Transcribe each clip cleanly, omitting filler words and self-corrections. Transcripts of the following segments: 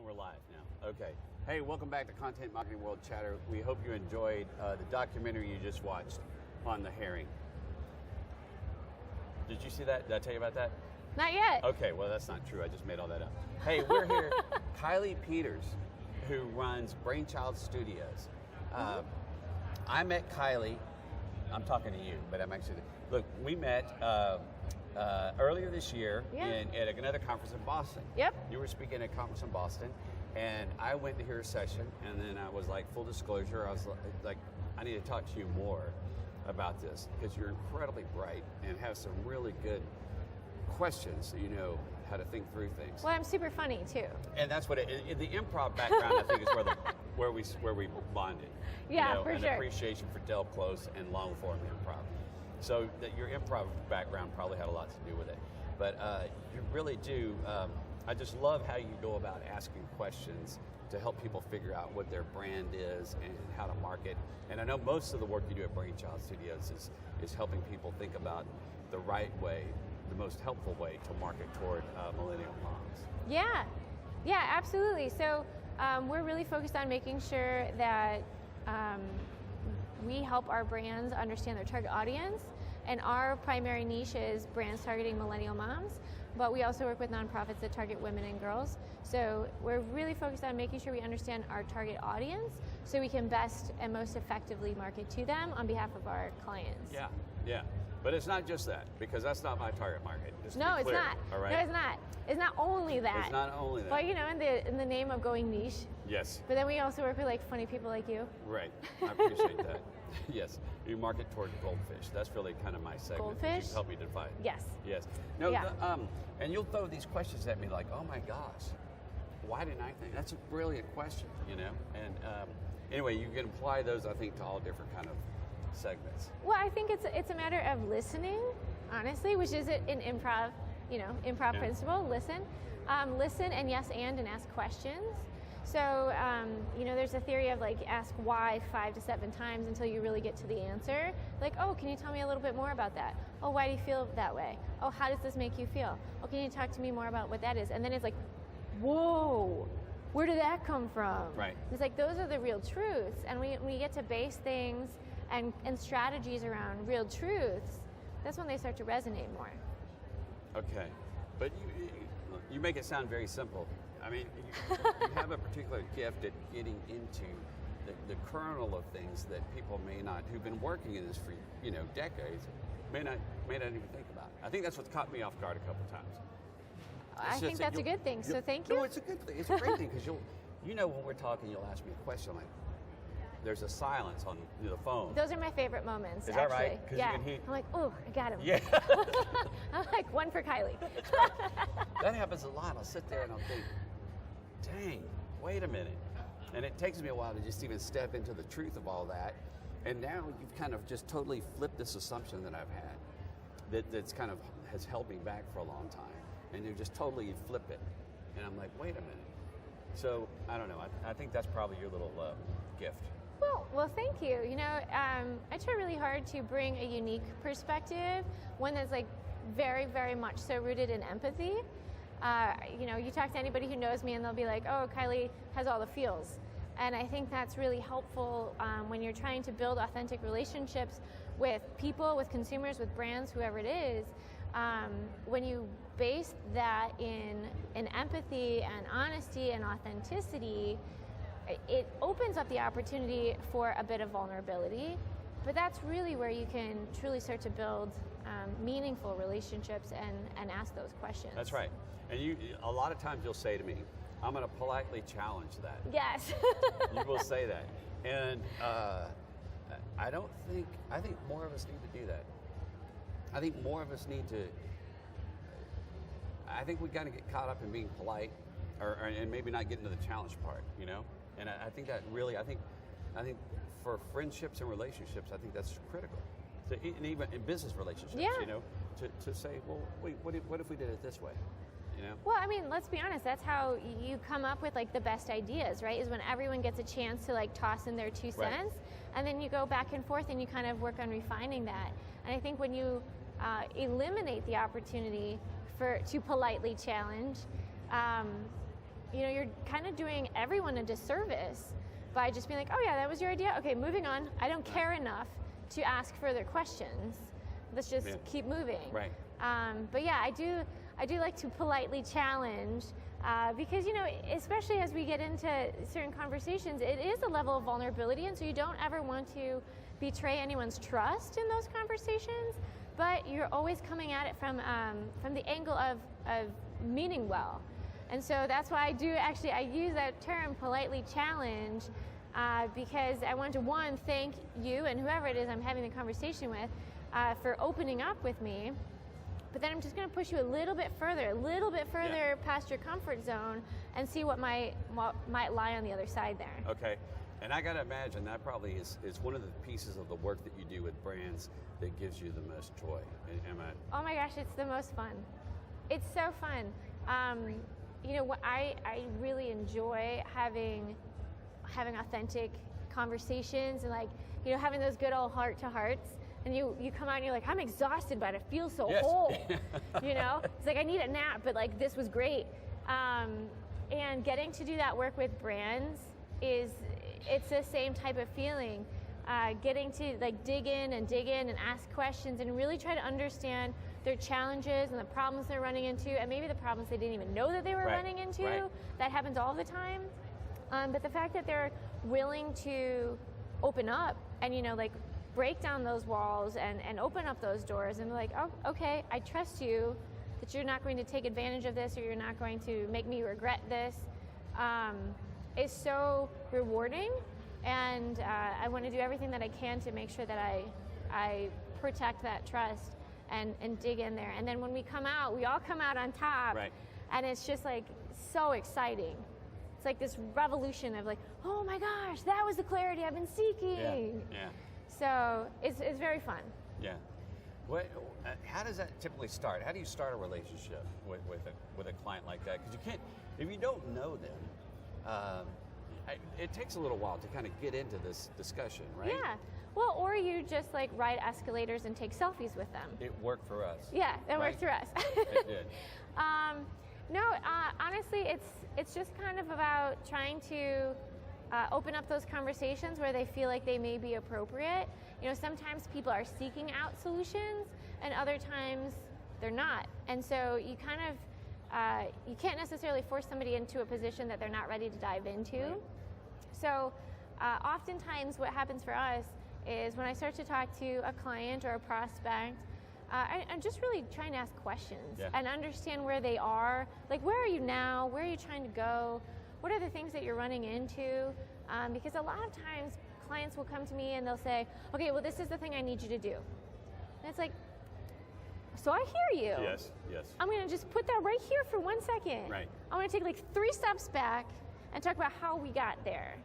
we're live now. Okay. Hey, welcome back to Content Marketing World Chatter. We hope you enjoyed the documentary you just watched on the herring. Did you see that? Did I tell you about that? Not yet. Okay, well that's not true. I just made all that up. Hey, we're here. Kiley Peters, who runs Brainchild Studios. I met Kiley. I'm talking to you, but I'm actually, look, we met earlier this year at another conference in Boston. Yep. You were speaking at a conference in Boston, and I went to hear a session, and then I was like, full disclosure, I was like, I need to talk to you more about this, because you're incredibly bright and have some really good questions, so you know how to think through things. Well, I'm super funny too. And that's what the improv background, I think, is where we bonded. Yeah, for an sure. Appreciation for Del Close and long form improv. So that your improv background probably had a lot to do with it. But you really do. I just love how you go about asking questions to help people figure out what their brand is and how to market. And I know most of the work you do at Brainchild Studios is helping people think about the right way, the most helpful way to market toward millennial moms. Yeah, absolutely. So we're really focused on making sure that we help our brands understand their target audience, and our primary niche is brands targeting millennial moms, but we also work with nonprofits that target women and girls. So we're really focused on making sure we understand our target audience so we can best and most effectively market to them on behalf of our clients. Yeah. But it's not just that, because that's not my target market. No, it's not. All right? No, it's not. It's not only that. It's not only that. But in the name of going niche. Yes. But then we also work with like funny people like you. Right. I appreciate that. Yes. You market toward goldfish. That's really kind of my segment. Goldfish? You help me define. Yes. Yes. No. Yeah. And you'll throw these questions at me like, "Oh my gosh, why didn't I think?" That's a brilliant question, And anyway, you can apply those, I think, to all different kind of segments. Well, I think it's a matter of listening, honestly, which is an improv, principle. Listen and yes and ask questions. So, there's a theory of like ask why 5 to 7 times until you really get to the answer. Like, oh, can you tell me a little bit more about that? Oh, why do you feel that way? Oh, how does this make you feel? Oh, can you talk to me more about what that is? And then it's like, whoa, where did that come from? Right. It's like those are the real truths, and we get to base things and strategies around real truths. That's when they start to resonate more. Okay, but you make it sound very simple. I mean, you have a particular gift at getting into the kernel of things that people may not, who've been working in this for decades, may not even think about. I think that's what's caught me off guard a couple times. I think that's a good thing. So thank you. No, it's a good thing. It's a great thing, because when we're talking, you'll ask me a question like, there's a silence on the phone. Those are my favorite moments. Is actually. That right? Yeah. You can hear... I'm like, oh, I got him. Yeah. I'm like, one for Kiley. That happens a lot. I'll sit there and I'll think, dang, wait a minute. And it takes me a while to just even step into the truth of all that. And now you've kind of just totally flipped this assumption that I've had that's kind of has held me back for a long time. And you just totally flip it. And I'm like, wait a minute. So, I don't know. I think that's probably your little gift. Well, thank you. I try really hard to bring a unique perspective, one that's like very, very much so rooted in empathy. You talk to anybody who knows me and they'll be like, oh, Kiley has all the feels. And I think that's really helpful when you're trying to build authentic relationships with people, with consumers, with brands, whoever it is. When you base that in empathy and honesty and authenticity, it opens up the opportunity for a bit of vulnerability, but that's really where you can truly start to build meaningful relationships and ask those questions. That's right. And a lot of times you'll say to me, I'm going to politely challenge that. Yes. You will say that. And I think more of us need to do that. I think more of us need to, I think we got to get caught up in being polite and maybe not get into the challenge part, And I think that really, I think for friendships and relationships, I think that's critical. So, and even in business relationships, to say, well, wait, what if we did it this way? Well, I mean, let's be honest. That's how you come up with like the best ideas, right? Is when everyone gets a chance to like toss in their 2 cents, right. And then you go back and forth and you kind of work on refining that. And I think when you eliminate the opportunity to politely challenge, you're kind of doing everyone a disservice by just being like, oh yeah, that was your idea? Okay, moving on. I don't care enough to ask further questions. Let's just keep moving. Right. But yeah, I do like to politely challenge because, especially as we get into certain conversations, it is a level of vulnerability, and so you don't ever want to betray anyone's trust in those conversations, but you're always coming at it from the angle of meaning well. And so that's why I use that term, politely challenge, because I want to, one, thank you and whoever it is I'm having the conversation with for opening up with me. But then I'm just going to push you a little bit further past your comfort zone and see what might lie on the other side there. Okay. And I got to imagine that probably is one of the pieces of the work that you do with brands that gives you the most joy. Am I? Oh my gosh, it's the most fun. It's so fun. I really enjoy having authentic conversations and having those good old heart-to-hearts. And you come out and you're like, I'm exhausted, but I feel so whole. It's like I need a nap, but this was great. And getting to do that work with brands it's the same type of feeling. Getting to dig in and ask questions and really try to understand their challenges and the problems they're running into, and maybe the problems they didn't even know that they were running into. Right. That happens all the time. But the fact that they're willing to open up and break down those walls and open up those doors and be like, oh, okay, I trust you that you're not going to take advantage of this or you're not going to make me regret this, is so rewarding. And I want to do everything that I can to make sure that I protect that trust and dig in there. And then when we all come out on top. Right. And it's just so exciting. It's like this revolution of oh my gosh, that was the clarity I've been seeking. Yeah. So it's very fun. Yeah. How does that typically start? How do you start a relationship with a client like that? Because you can't, if you don't know them, it takes a little while to kind of get into this discussion, right? Yeah. Well, or you just ride escalators and take selfies with them. It worked for us. Yeah, that worked for us. It did. No, honestly, it's just kind of about trying to open up those conversations where they feel like they may be appropriate. Sometimes people are seeking out solutions, and other times they're not. And so you kind of you can't necessarily force somebody into a position that they're not ready to dive into. Right. So oftentimes what happens for us is when I start to talk to a client or a prospect, I'm just really trying to ask questions and understand where they are. Where are you now? Where are you trying to go? What are the things that you're running into? Because a lot of times clients will come to me and they'll say, okay, well, this is the thing I need you to do. And it's like, so I hear you. Yes. I'm going to just put that right here for 1 second. Right. I want to take 3 steps back and talk about how we got there.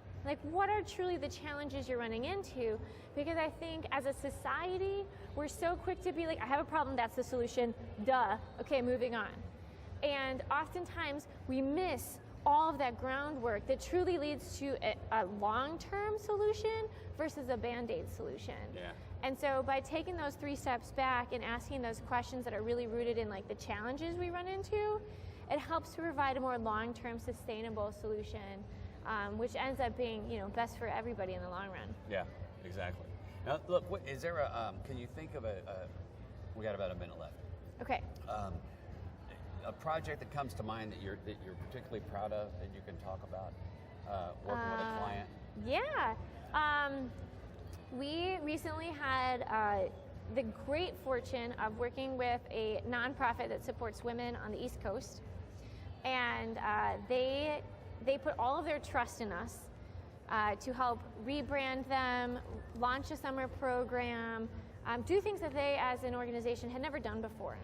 What are truly the challenges you're running into? Because I think as a society, we're so quick to be I have a problem, that's the solution, duh, okay, moving on. And oftentimes we miss all of that groundwork that truly leads to a long-term solution versus a Band-Aid solution. Yeah. And so by taking those 3 steps back and asking those questions that are really rooted in the challenges we run into, it helps to provide a more long-term sustainable solution, which ends up being best for everybody in the long run. Yeah, exactly. Now, look, is there can you think of we got about a minute left. Okay. A project that comes to mind that you're particularly proud of that you can talk about working with a client? Yeah. We recently had the great fortune of working with a nonprofit that supports women on the East Coast, and they put all of their trust in us to help rebrand them, launch a summer program, do things that they as an organization had never done before.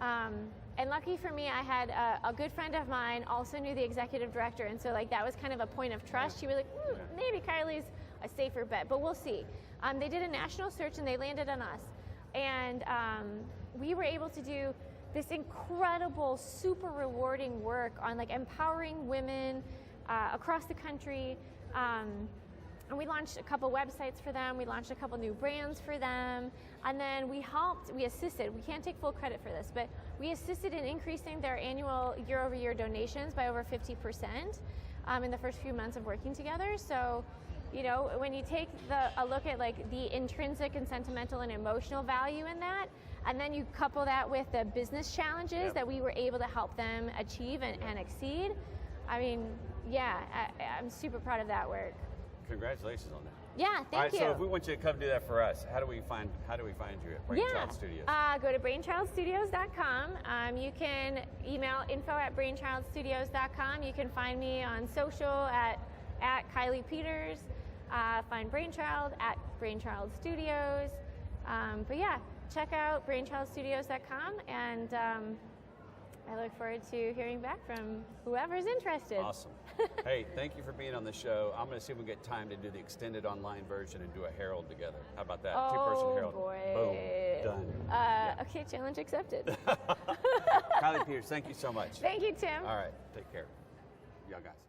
And lucky for me, I had a good friend of mine also knew the executive director, and so that was kind of a point of trust. She was like, maybe Kiley's a safer bet, but we'll see. They did a national search and they landed on us. And we were able to do this incredible, super rewarding work on empowering women across the country. And we launched a couple websites for them. We launched a couple new brands for them. And then we assisted. We can't take full credit for this, but we assisted in increasing their annual year-over-year donations by over 50% in the first few months of working together. So, you know, when you take a look at like the intrinsic and sentimental and emotional value in that, and then you couple that with the business challenges that we were able to help them achieve and exceed, I mean, yeah, I'm super proud of that work. Congratulations on that. Yeah, thank you. So if we want you to come do that for us, how do we find you at Brainchild Studios? Go to brainchildstudios.com. You can email info@brainchildstudios.com. You can find me on social at Kiley Peters. Find Brainchild at Brainchild Studios. But yeah, check out brainchildstudios.com, and I look forward to hearing back from whoever's interested. Awesome. Hey, thank you for being on the show. I'm going to see if we get time to do the extended online version and do a Herald together. How about that? Oh, Two-person Herald. boy. Boom. Done. Okay, challenge accepted. Kiley Peters, thank you so much. Thank you, Tim. All right, take care. Y'all guys.